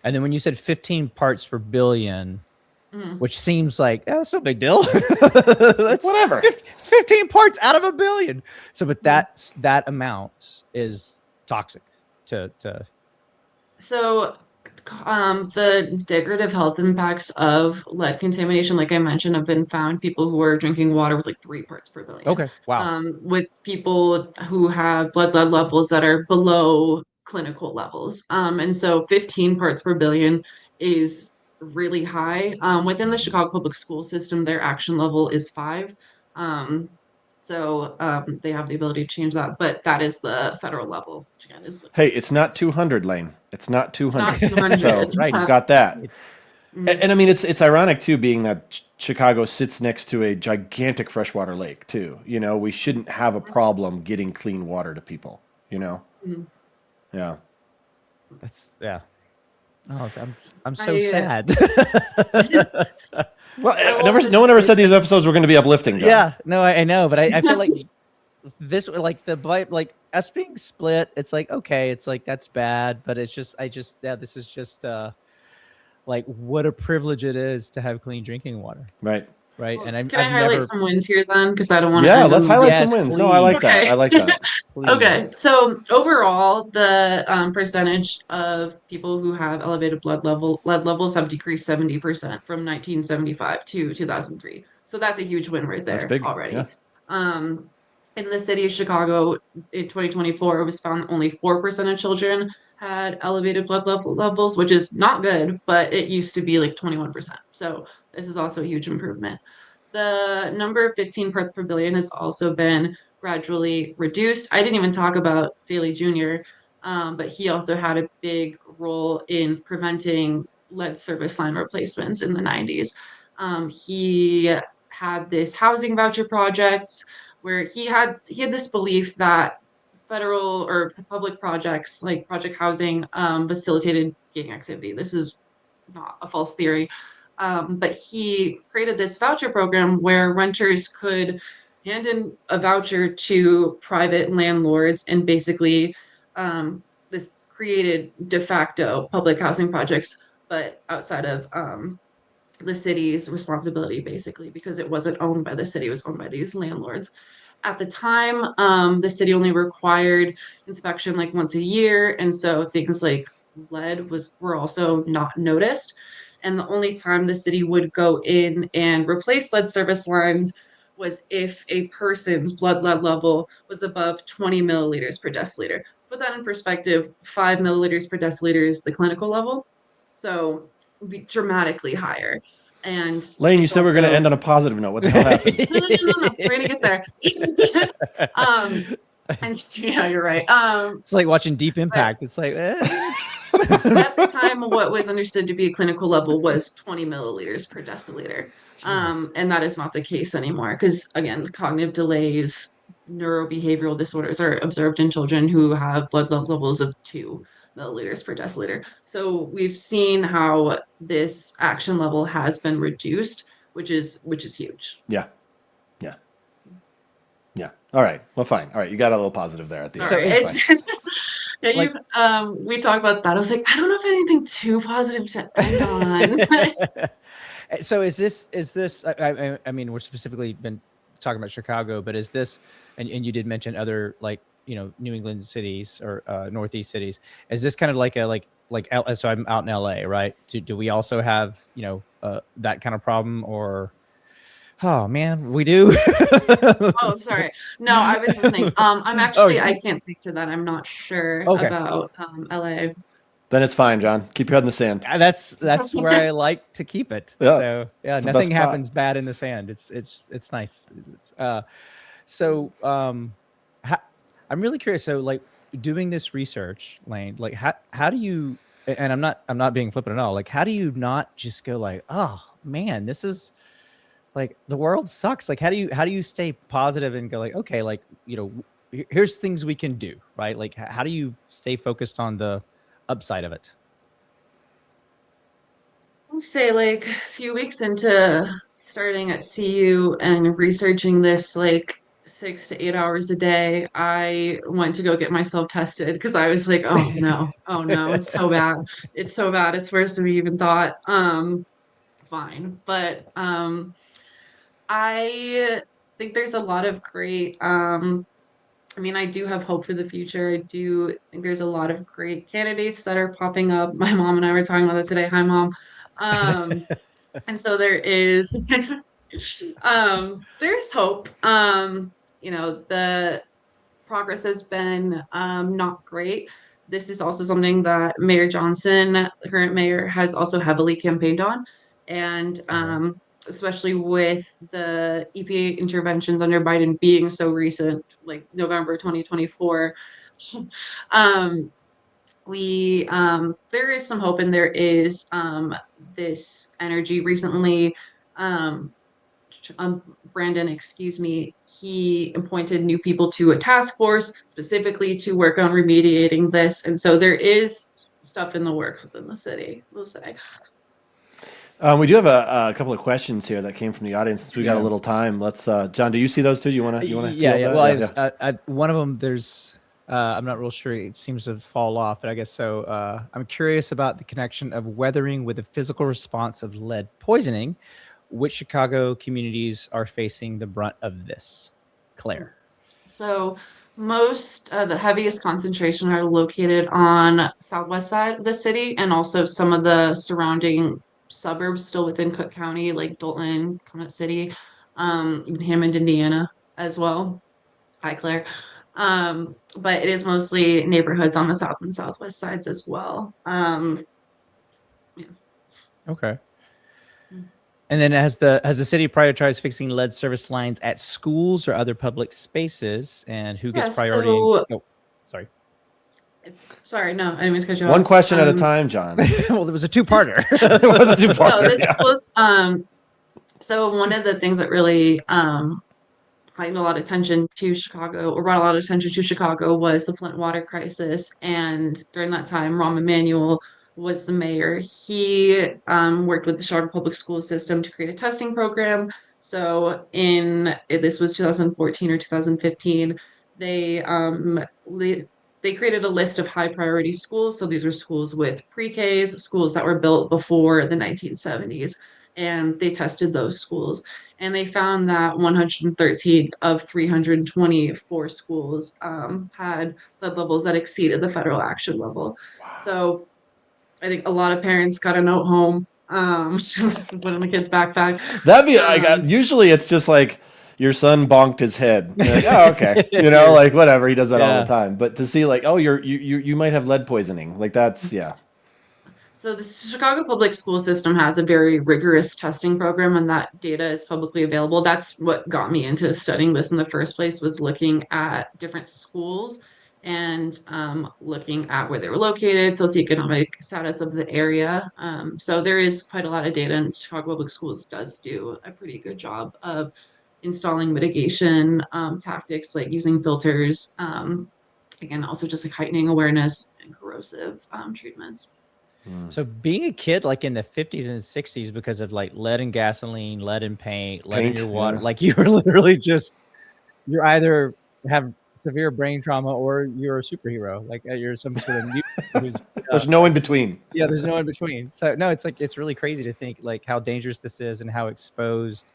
And then when you said 15 parts per billion, which seems like that's no big deal. That's whatever. It's 15 parts out of a billion. So, but that amount is toxic to. So The degradative health impacts of lead contamination, like I mentioned, have been found people who are drinking water with like 3 parts per billion. Okay. Wow. With people who have blood lead levels that are below clinical levels. And so 15 parts per billion is really high. Within the Chicago public school system, their action level is 5. Um, they have the ability to change that, but that is the federal level, which again is Hey, it's not 200, Lane. It's not it's not 200. 200. So Right. you got that. It's And I mean, it's ironic too, being that Chicago sits next to a gigantic freshwater lake too. You know, we shouldn't have a problem getting clean water to people. You know, Mhm. yeah. that's yeah. Oh, I'm so I, sad. Well, I will also no one ever say- said these episodes were going to be uplifting. John. Yeah, no, I know, but I feel like this, like like us being split, it's like, okay, it's like, that's bad, but it's just, yeah, this is just, like, what a privilege it is to have clean drinking water, Right. right? And Can I I've highlight never, some wins here then? Because I don't want to Yeah, end let's on highlight Yes, some wins. No, I like please. that. Okay. I like that. please. Okay, so overall, the percentage of people who have elevated lead levels have decreased 70% from 1975 to 2003. So that's a huge win right That's there big. already. Yeah. In the city of Chicago in 2024, it was found that only 4% of children had elevated levels, which is not good, but it used to be like 21%. So this is also a huge improvement. The number of 15 parts per billion has also been gradually reduced. I didn't even talk about Daley Jr., but he also had a big role in preventing lead service line replacements in the 90s. He had this housing voucher projects where he had this belief that federal or public projects like project housing facilitated gang activity. This is not a false theory. But he created this voucher program where renters could hand in a voucher to private landlords, and basically, this created de facto public housing projects, but outside of the city's responsibility, basically, because it wasn't owned by the city, it was owned by these landlords. At the time, the city only required inspection like once a year, and so things like lead were also not noticed. And the only time the city would go in and replace lead service lines was if a person's blood lead level was above 20 milliliters per deciliter. Put that in perspective, 5 milliliters per deciliter is the clinical level, so be dramatically higher. And Lane, you it's said we are going to also end on a positive note. What the hell happened? no. We're gonna get there. And yeah, you're right. It's like watching Deep Impact. It's like, At the time, what was understood to be a clinical level was 20 milliliters per deciliter. And that is not the case anymore because, again, cognitive delays, neurobehavioral disorders are observed in children who have blood levels of 2 milliliters per deciliter. So we've seen how this action level has been reduced, which is huge. Yeah. Yeah. Yeah. All right. Well, fine. All right. You got a little positive there at the Sorry, end. That's it's yeah, Like- we talked about that. I was like, I don't know if anything too positive to end on. so is this, I mean, we're specifically been talking about Chicago, but is this, and you did mention other, like, New England cities or Northeast cities. Is this kind of like so I'm out in LA, right? Do we also have, that kind of problem, or, oh man, we do? Oh, sorry. No, I was listening. I'm actually, Oh, I can't speak to that. I'm not sure Okay. about LA. Then it's fine, John. Keep your head in the sand. That's where I like to keep it. Yeah, So yeah, it's the nothing best spot. happens bad in the sand. It's nice. I'm really curious. So, like, doing this research, Laine, like, how do you? And I'm not being flippant at all. Like, how do you not just go like, oh man, this is like, the world sucks. Like, how do you stay positive and go like, okay, like, here's things we can do, right? Like, how do you stay focused on the upside of it? I'll say like a few weeks into starting at CU and researching this like 6 to 8 hours a day, I went to go get myself tested because I was like, oh no, it's so bad. It's so bad. It's worse than we even thought. Fine. But I think there's a lot of great I mean, I do have hope for the future. I do think there's a lot of great candidates that are popping up. My mom and I were talking about that today. Hi, mom. Um, and so there is, there's hope. The progress has been not great. This is also something that Mayor Johnson, the current mayor, has also heavily campaigned on. And especially with the EPA interventions under Biden being so recent, like November 2024, um, there is some hope, and there is this energy recently. Um, Brandon, excuse me, he appointed new people to a task force specifically to work on remediating this. And so there is stuff in the works within the city, we'll say. We do have a couple of questions here that came from the audience. Since we got a little time, let's. John, do you see those two? You want to? Yeah. Well, one of them, there's. I'm not real sure. It seems to fall off, but I guess so. I'm curious about the connection of weathering with the physical response of lead poisoning. Which Chicago communities are facing the brunt of this? Claire. So the heaviest concentration are located on southwest side of the city, and also some of the surrounding suburbs still within Cook County, like Dalton, Connet City, even Hammond, Indiana as well. Hi, Claire. But it is mostly neighborhoods on the south and southwest sides as well. Yeah. Okay. And then has the city prioritized fixing lead service lines at schools or other public spaces? And who gets priority? Sorry. Sorry, no, I didn't mean to cut you off. One question at a time, John. Well, there was a two-parter. It was a two-parter. No, this was so one of the things that really heightened a lot of attention to Chicago, or brought a lot of attention to Chicago, was the Flint water crisis. And during that time, Rahm Emanuel was the mayor. He worked with the Chicago public school system to create a testing program. So this was 2014 or 2015, they created a list of high priority schools. So these are schools with pre-Ks, schools that were built before the 1970s. And they tested those schools, and they found that 113 of 324 schools had lead levels that exceeded the federal action level. Wow. So I think a lot of parents got a note home, put in the kid's backpack. That'd be usually it's just like your son bonked his head. You're like, oh, okay, like whatever. He does that all the time. But to see like, oh, you might have lead poisoning. Like that's So the Chicago public school system has a very rigorous testing program, and that data is publicly available. That's what got me into studying this in the first place, was looking at different schools and looking at where they were located, socioeconomic status of the area. So there is quite a lot of data, and Chicago Public Schools does do a pretty good job of installing mitigation tactics, like using filters. Again, also just like heightening awareness and corrosive treatments. So being a kid like in the 50s and 60s, because of like lead in gasoline, lead in paint, lead in your water, like you were literally you're either have severe brain trauma or you're a superhero. Like you're some sort of mutant. There's no in between. Yeah, there's no in between. So no, it's really crazy to think like how dangerous this is and how exposed.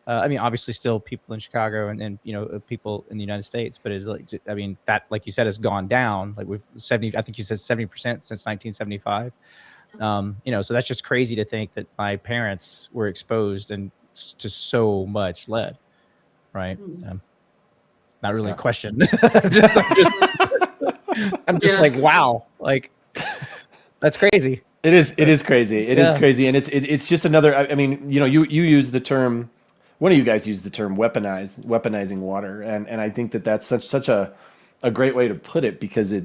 I mean, obviously, still people in Chicago and people in the United States, but it's like, I mean, that, like you said, has gone down. Like we've 70, I think you said 70% since 1975. So that's just crazy to think that my parents were exposed to so much lead, right? Not really a question. I'm just like, wow, like that's crazy. It is crazy. It is crazy, and it's just another. I mean, you use the term. One of you guys used the term weaponizing water, and I think that's such a great way to put it, because I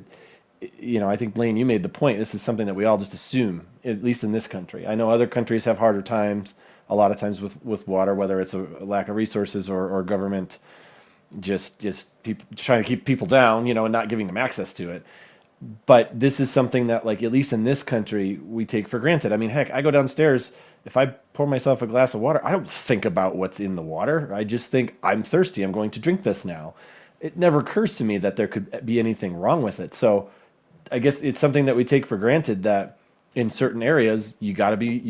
think Laine, you made the point. This is something that we all just assume, at least in this country. I know other countries have harder times, a lot of times with water, whether it's a lack of resources or government just people trying to keep people down, and not giving them access to it. But this is something that, like, at least in this country, we take for granted. I mean, heck, I go downstairs. If I pour myself a glass of water, I don't think about what's in the water. I just think, I'm thirsty. I'm going to drink this now. It never occurs to me that there could be anything wrong with it. So I guess it's something that we take for granted, that in certain areas, you got to be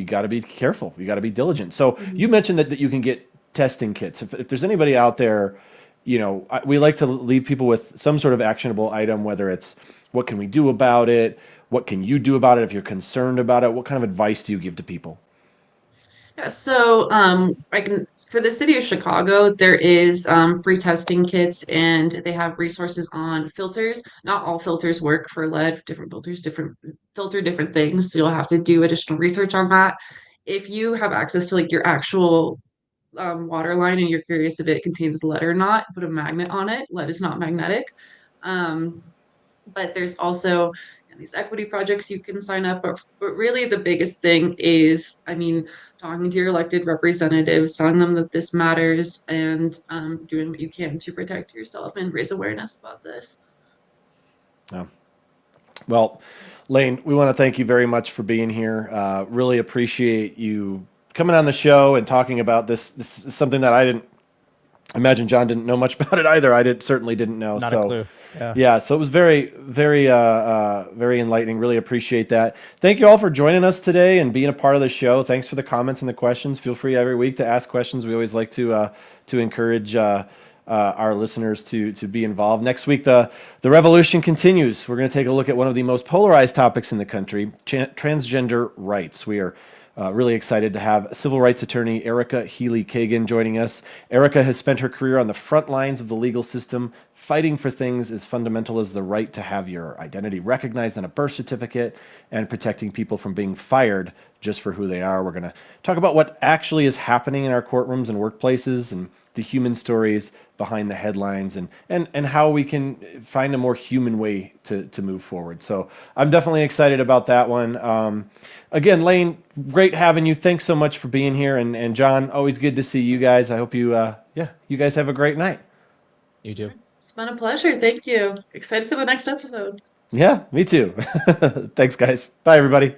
careful. You got to be diligent. So you mentioned that you can get testing kits. If there's anybody out there, we like to leave people with some sort of actionable item, whether it's what can we do about it? What can you do about it if you're concerned about it? What kind of advice do you give to people? Yeah, so I can for the city of Chicago, there is free testing kits and they have resources on filters. Not all filters work for lead, different filters, different filter different things. So you'll have to do additional research on that. If you have access to like your actual water line and you're curious if it contains lead or not, put a magnet on it. Lead is not magnetic. Um, but there's also these equity projects you can sign up. But really, the biggest thing is, I mean, talking to your elected representatives, telling them that this matters, and doing what you can to protect yourself and raise awareness about this. Yeah. Well, Laine, we want to thank you very much for being here. Really appreciate you coming on the show and talking about this. This is something that I didn't imagine John didn't know much about it either. Certainly didn't know. Not so, a clue. Yeah. So it was very, very, very enlightening. Really appreciate that. Thank you all for joining us today and being a part of the show. Thanks for the comments and the questions. Feel free every week to ask questions. We always like to encourage our listeners to be involved. Next week, the revolution continues. We're going to take a look at one of the most polarized topics in the country, transgender rights. We are really excited to have civil rights attorney Erica Healy-Keegan joining us. Erica has spent her career on the front lines of the legal system, fighting for things as fundamental as the right to have your identity recognized on a birth certificate and protecting people from being fired just for who they are. We're going to talk about what actually is happening in our courtrooms and workplaces and the human stories behind the headlines and how we can find a more human way to move forward. So I'm definitely excited about that one. Again, Laine, great having you. Thanks so much for being here. And John, always good to see you guys. I hope you guys have a great night. You too. It's been a pleasure. Thank you. Excited for the next episode. Yeah, me too. Thanks, guys. Bye, everybody.